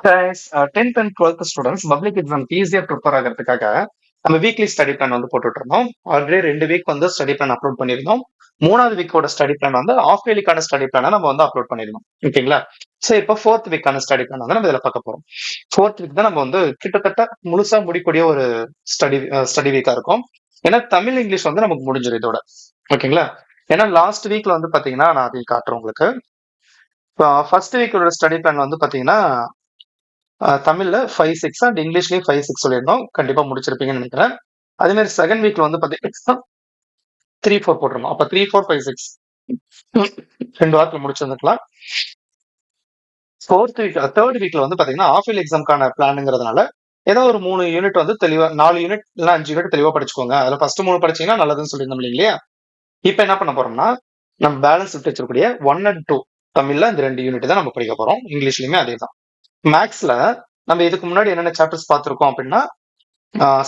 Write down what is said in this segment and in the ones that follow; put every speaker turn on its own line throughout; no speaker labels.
Guys, 10th and 12th students public எக்ஸாம்க்கு ஈஸியா prepare ஆகிறதுக்காக நம்ம வீக்லி ஸ்டடி பிளான் வந்து போட்டுட்டு இருந்தோம். ஆல்ரெடி 2 வீக் வந்து ஸ்டடி பிளான் அப்லோட் பண்ணியிருந்தோம். 3வது வீக்கோட ஸ்டடி பிளான் வந்து ஆஃப் இயர்லிக்கான ஸ்டடி பிளானை நம்ம வந்து அப்லோட் பண்ணியிருந்தோம். ஓகேங்களா? ஸோ இப்போ 4th வீக்கான ஸ்டடி பிளான் வந்து நம்ம இதில் பார்க்க போறோம். 4th வீக் தான் நம்ம வந்து கிட்டத்தட்ட முழுசா முடிக்கூடிய ஒரு ஸ்டடி வீக்கா இருக்கும். ஏன்னா தமிழ் இங்கிலீஷ் வந்து நமக்கு முடிஞ்சிடும் இதோட. ஓகேங்களா? ஏன்னா லாஸ்ட் வீக்ல வந்து பாத்தீங்கன்னா நான் அதை காட்டுறேன் உங்களுக்கு. ஃபர்ஸ்ட் வீக்கோட ஸ்டடி பிளான் வந்து பாத்தீங்கன்னா தமிழ்ல 5-6 அண்ட் இங்கிலீஷ்லயும் 5-6 சொல்லியிருந்தோம். கண்டிப்பா முடிச்சிருப்பீங்கன்னு நினைக்கிறேன். அதே மாதிரி செகண்ட் வீக்ல வந்து பாத்தீங்கன்னா 3-4 போட்டிருந்தோம். அப்ப 3-4-5-6 2 வாரத்துல முடிச்சிருந்துக்கலாம். தேர்ட் வீக்ல வந்து பாத்தீங்கன்னா ஆஃப் இயர் எக்ஸாம்க்கான பிளானுங்கிறதுனால ஏதோ ஒரு 3 யூனிட் வந்து தெளிவா 4 யூனிட் இல்ல 5 யூனிட் தெளிவா படிச்சுக்கோங்க. அதுல ஃபர்ஸ்ட் 3 படிச்சீங்கன்னா நல்லதுன்னு சொல்லியிருந்தோம் இல்லையா? இப்ப என்ன பண்ண போறோம்னா நம்ம பேலன்ஸ் விட்டு வச்சிருக்கக்கூடிய 1 and 2 தமிழ்ல இந்த 2 யூனிட் தான் நம்ம படிக்க போறோம். இங்கிலீஷ்லயுமே அதே தான். மேக்ஸ்ல நம்ம இதுக்கு முன்னாடி என்னென்ன சாப்டர்ஸ் பார்த்திருக்கோம் அப்படின்னா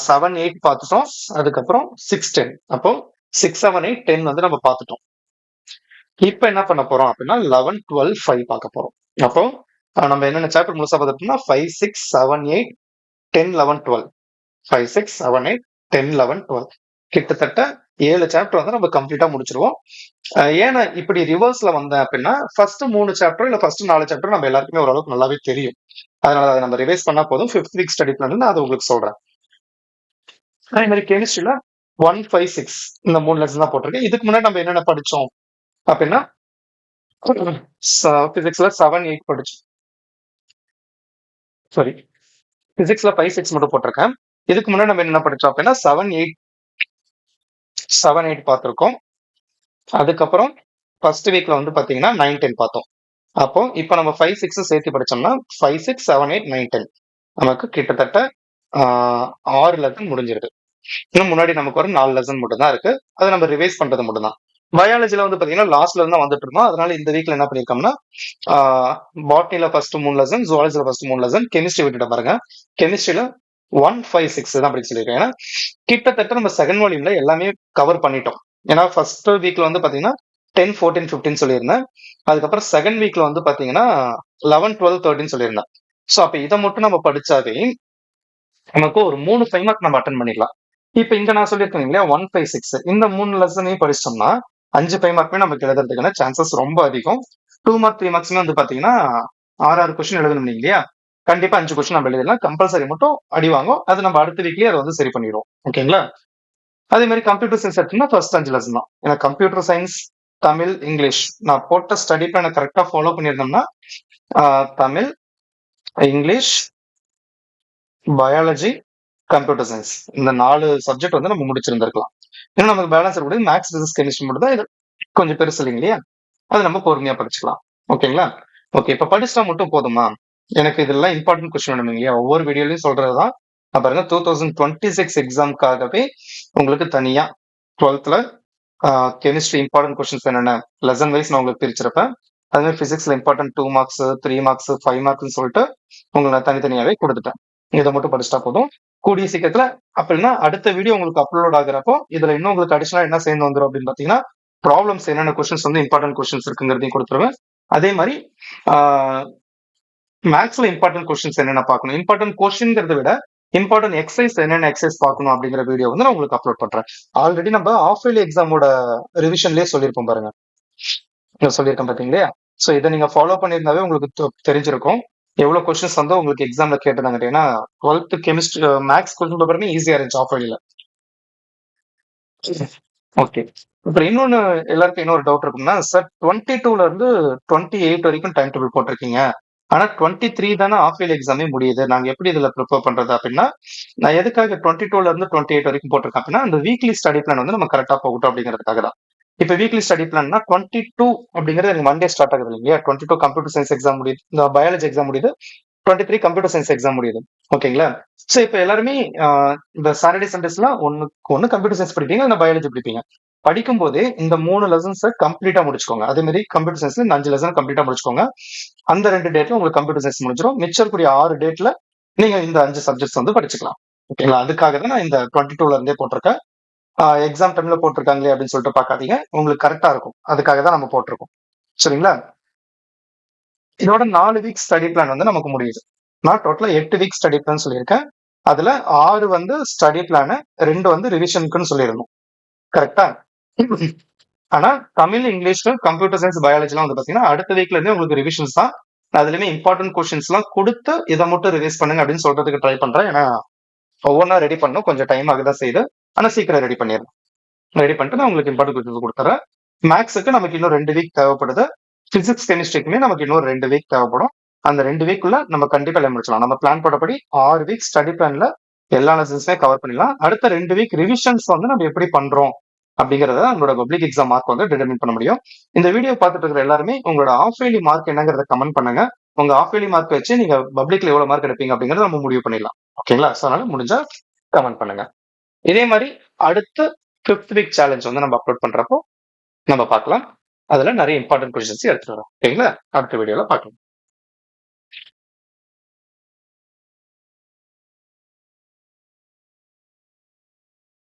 7-8 பார்த்துட்டோம். அதுக்கப்புறம் 6-10. அப்போ 6-7-8-10 வந்து நம்ம பார்த்துட்டோம். இப்ப என்ன பண்ண போறோம் அப்படின்னா 11-12-5 பார்க்க போறோம். அப்போ நம்ம என்னென்ன சாப்டர் முழுசா பார்த்துட்டோம்னா 5-6-7-8-10-11-12 5-6-7-8-10-11-12 கிட்டத்தட்ட 7 சாப்டர் வந்து நம்ம கம்ப்ளீட்டா முடிச்சிருவோம். ஏன்னா இப்படி ரிவர்ஸ்ல வந்தேன் அப்படின்னா ஃபர்ஸ்ட் 3 சாப்டர் இல்ல ஃபர்ஸ்ட் 4 சாப்டர் நம்ம எல்லாருக்குமே ஓரளவுக்கு நல்லாவே தெரியும். அதனால அதை நம்ம ரிவைஸ் பண்ணா போதும். 5th வீக் ஸ்டடி பிளான் நான் அதை உங்களுக்கு சொல்றேன். அதே மாதிரி கெமிஸ்ட்ரியில 1-5-6 இந்த 3 லெசன் தான் போட்டிருக்கேன். இதுக்கு முன்னாடி நம்ம என்னென்ன படிச்சோம் அப்படின்னா பிசிக்ஸ்ல 7-8 படிச்சோம். சாரி, பிசிக்ஸ்ல 5-6 மட்டும் போட்டிருக்கேன். இதுக்கு முன்னாடி நம்ம என்ன படிச்சோம் அப்படின்னா 7-8 பார்த்திருக்கோம். அதுக்கப்புறம் ஃபர்ஸ்ட் வீக்ல வந்து பாத்தீங்கன்னா 9-10 பார்த்தோம். அப்போ இப்போ நம்ம 5-6 சேர்த்து படிச்சோம்னா 5-6-7-8-9-10 நமக்கு கிட்டத்தட்ட 6 லெசன் முடிஞ்சிருக்கு. இன்னும் முன்னாடி நமக்கு ஒரு 4 லெசன் மட்டும் தான் இருக்கு. அதை நம்ம ரிவைஸ் பண்றது மட்டும் தான். பயாலஜில வந்து பாத்தீங்கன்னா லாஸ்ட்ல இருந்து வந்துட்டு இருந்தோம். அதனால இந்த வீக்ல என்ன பண்ணிருக்கோம்னா பாட்னில ஃபர்ஸ்ட் 3 லெசன், ஜுவாலஜில ஃபர்ஸ்ட் 3 லெசன், கெமிஸ்ட்ரி விட்டுட்டு பாருங்க. கெமிஸ்ட்ரியில 1-5-6 தான் படிக்க சொல்லியிருக்கேன். ஏன்னா கிட்டத்தட்ட நம்ம செகண்ட் வால்யூம்ல எல்லாமே கவர் பண்ணிட்டோம். ஏன்னா ஃபர்ஸ்ட் வீக்ல வந்து பாத்தீங்கன்னா 10-14-15 சொல்லியிருந்தேன். அதுக்கப்புறம் செகண்ட் வீக்ல வந்து பாத்தீங்கன்னா 11-12-13 சொல்லியிருந்தேன். ஸோ அப்ப இதை மட்டும் நம்ம படிச்சாவே நமக்கு ஒரு 3 5 மார்க் நம்ம அட்டன் பண்ணிடலாம். இப்ப இங்க நான் சொல்லியிருக்கேன் இல்லையா 1-5-6 இந்த 3 லெசனையும் படிச்சோம்னா 5 5 மார்க்குமே நமக்கு எழுதுறதுக்கான சான்சஸ் ரொம்ப அதிகம். 2 மார்க் 3 மார்க்ஸ்மே வந்து பாத்தீங்கன்னா 6 கொஸ்டின் எழுதணும் இல்லையா? கண்டிப்பா 5 கொஸ்டின் நம்ம எழுதலாம். கம்பல்சரி மட்டும் அடி வாங்கும். அது நம்ம அடுத்த வீக்லயே அதை வந்து சரி பண்ணிடுவோம். ஓகேங்களா? அதே மாதிரி கம்ப்யூட்டர் சயின்ஸ் எடுத்தோம்னா ஃபர்ஸ்ட் 5 லெசன் தான். ஏன்னா கம்ப்யூட்டர் சயின்ஸ், தமிழ், இங்கிலீஷ் நான் போட்ட ஸ்டடி பிளானை கரெக்டா ஃபாலோ பண்ணியிருந்தோம்னா Tamil, English, biology, computer science இந்த 4 சப்ஜெக்ட் வந்து நம்ம முடிச்சிருந்திருக்கலாம். ஏன்னா நமக்கு பேலன்ஸ் இருக்கக்கூடிய மேக்ஸ், பிசிக்ஸ், கெமிஸ்ட்ரி மட்டும் தான் இது கொஞ்சம் பெருசு இல்லைங்க இல்லையா? அது நம்ம பொறுமையா படிச்சுக்கலாம். ஓகேங்களா? ஓகே, இப்ப படிச்சா மட்டும் போதுமா? எனக்கு இதெல்லாம் இம்பார்ட்டன்ட் கொஸ்டின் வேணும் இல்லையா? ஒவ்வொரு வீடியோலயும் சொல்றதுதான். பாருங்க 2026 எக்ஸாம்காகவே உங்களுக்கு தனியா 12th கெமிஸ்ட்ரி இம்பார்ட்டன்ட் கொஸ்டின்ஸ் என்னென்ன லெசன் வைஸ் நான் உங்களுக்கு பிரிச்சிருப்பேன். அதே மாதிரி பிசிக்ஸ்ல இம்பார்ட்டன்ட் 2 மார்க்ஸ், 3 மார்க்ஸ், 5 மார்க்ஸ்னு சொல்லிட்டு உங்களுக்கு நான் தனித்தனியாவே கொடுத்துட்டேன். இதை மட்டும் படிச்சுட்டா போதும். கூடிய சீக்கிரத்துல அப்படின்னா அடுத்த வீடியோ உங்களுக்கு அப்லோட் ஆகுறப்போ இதுல இன்னும் உங்களுக்கு அடிஷனலா என்ன சேர்ந்து வந்துடும் அப்படின்னு பாத்தீங்கன்னா ப்ராப்ளம்ஸ் என்னென்ன கொஸ்டின்ஸ் வந்து இம்பார்ட்டன்ட் கொஸ்டின்ஸ் இருக்குங்கிறதையும் கொடுத்துருவேன். அதே மாதிரி மேக்ஸ்ல இம்பார்ட்டன்ட் கொஸ்டின்ஸ் என்னென்ன பார்க்கணும், இம்பார்ட்டன்ட் கொஸ்டின்ங்கிறத விட இம்பார்ட்டன்ட் எக்ஸசைஸ் என்னென்ன எக்ஸசைஸ் பார்க்கணும் அப்படிங்கிற வீடியோ வந்து நான் உங்களுக்கு அப்லோட் பண்றேன். ஆல்ரெடி நம்ம ஆஃப் இயர்லி எக்ஸாமோட ரிவிஷன்லயே சொல்லியிருப்போம் பாருங்க. சொல்லியிருக்கேன் பாத்தீங்களா? சோ இதை நீங்க ஃபாலோ பண்ணியிருந்தாவே உங்களுக்கு தெரிஞ்சிருக்கும் எவ்வளவு கொஸ்டின்ஸ் வந்து உங்களுக்கு எக்ஸாம்ல கேட்டிருந்தாங்க. ஏன்னா 12th கெமிஸ்ட்ரி மேக்ஸ் கொஸ்டின் பேப்பருமே ஈஸியா இருந்துச்சு ஆஃப் இயர்லில. ஓகே, அப்புறம் இன்னொன்னு எல்லாருக்கும் இன்னொரு டவுட் இருக்கும்னா சார் 22ல இருந்து 28 வரைக்கும் டைம் டேபிள் போட்டிருக்கீங்க, ஆனா 23 தானே ஆஃப் இயர்லி எக்ஸாமே முடியுது, நாங்க எப்படி இதுல ப்ரிப்பேர் பண்றது அப்படின்னா நான் எதுக்காக 22ல இருந்து 28 வரைக்கும் போட்டிருக்கேன் அப்படின்னா அந்த வீக்லி ஸ்டடி பிளான் வந்து நம்ம கரெக்டா போகட்டும் அப்படிங்கிறதுக்காக தான். இப்ப வீக்லி ஸ்டடி பிளான்னா 22 அப்படிங்கிறது எனக்கு மண்டே ஸ்டார்ட் ஆகுது இல்லையா? 22 கம்ப்யூட்டர் சயின்ஸ் எக்ஸாம் முடியுது, இந்த பயாலஜி எக்ஸாம் முடியுது, 23 கம்ப்யூட்டர் சயின்ஸ் எக்ஸாம் முடியுது. ஓகேங்களா? சோ இப்ப எல்லாருமே இந்த சாட்டர்டே சண்டேஸ்லாம் ஒன்னு கம்ப்யூட்டர் சயின்ஸ் படிப்பீங்க, இல்ல பயாலஜி படிப்பீங்க. படிக்கும் போதே இந்த 3 லெசன்ஸை கம்ப்ளீட்டா முடிச்சுக்கோங்க. அதே மாதிரி கம்ப்யூட்டர் சயின்ஸ்ல இந்த 5 லெசன் கம்ப்ளீட்டா முடிச்சுக்கோங்க. அந்த 2 டேட்ல உங்களுக்கு கம்ப்யூட்டர் சயின்ஸ் முடிஞ்சிடும். மிச்சம் கூடிய 6 டேட்ல நீங்க இந்த 5 சப்ஜெக்ட்ஸ் வந்து படிச்சுக்கலாம். ஓகேங்களா? அதுக்காக தான் நான் இந்த 22ல இருந்தே போட்டிருக்கேன். எக்ஸாம் டைம்ல போட்டிருக்காங்களே அப்படின்னு சொல்லிட்டு பார்க்காதீங்க, உங்களுக்கு கரெக்டா இருக்கும். அதுக்காக தான் நம்ம போட்டிருக்கோம். சரிங்களா? இதோட 4 வீக் ஸ்டடி பிளான் வந்து நமக்கு முடியுது. நான் டோட்டலா 8 வீக் ஸ்டடி பிளான் சொல்லியிருக்கேன். அதுல 6 வந்து ஸ்டடி பிளான், 2 வந்து ரிவிஷனுக்குன்னு சொல்லியிருந்தோம். கரெக்டா? ஆனா தமிழ், இங்கிலீஷ், கம்ப்யூட்டர் சயின்ஸ், பயாலஜிலாம் வந்து பாத்தீங்கன்னா அடுத்த வீக்ல இருந்தே உங்களுக்கு ரிவிஷன்ஸ் தான். அதுலயுமே இம்பார்ட்டன்ட் கொஸ்டின்ஸ் எல்லாம் கொடுத்து இதை மட்டும் ரிவைஸ் பண்ணுங்க அப்படின்னு சொல்றதுக்கு ட்ரை பண்றேன். ஏன்னா ஒவ்வொன்றா ரெடி பண்ணணும், கொஞ்சம் டைம் ஆகுதான் செய்யுது. ஆனா சீக்கிரம் ரெடி பண்ணிடுறேன். ரெடி பண்ணிட்டு நான் உங்களுக்கு இம்பார்ட்டன்ட் கொஸ்டின்ஸ் கொடுத்துறேன். மேக்ஸுக்கு நமக்கு இன்னும் 2 வீக் தேவைப்படுது. பிசிக்ஸ், கெமிஸ்ட்ரிக்குமே நமக்கு இன்னொரு 2 வீக் தேவைப்படும். அந்த 2 வீக்குள்ள நம்ம கண்டிப்பா எல்லாம் முடிச்சலாம். நம்ம பிளான் போட்டபடி 6 வீக் ஸ்டடி பிளான்ல எல்லா லெசன்ஸுமே கவர் பண்ணிடலாம். அடுத்த 2 வீக் ரிவிஷன்ஸ் வந்து நம்ம எப்படி பண்றோம் அப்படிங்கறத நம்மளோட பப்ளிக் எக்ஸாம் மார்க் வந்து டிட்டர்மின் பண்ண முடியும். இந்த வீடியோ பார்த்துட்டு இருக்கிற எல்லாருமே உங்களோட ஆஃப் இயர்லி மார்க் என்னங்கறத கமெண்ட் பண்ணுங்க. உங்க ஆஃப் இயர்லி மார்க் வச்சு நீங்க பப்ளிக்ல எவ்வளவு மார்க் எடுப்பீங்க அப்படிங்கறத நம்ம முடிவு பண்ணிடலாம். ஓகேங்களா? சோ அதனால முடிஞ்சா கமெண்ட் பண்ணுங்க. இதே மாதிரி அடுத்த 5th வீக் சேலஞ்ச் வந்து நம்ம அப்லோட் பண்றப்போ நம்ம பார்க்கலாம். அதுல நிறைய இம்பார்ட்டன்ட் கொஸ்டின்ஸ் எடுத்துட்டு வரோம். ஓகேங்களா? அடுத்த வீடியோல பார்க்கலாம்.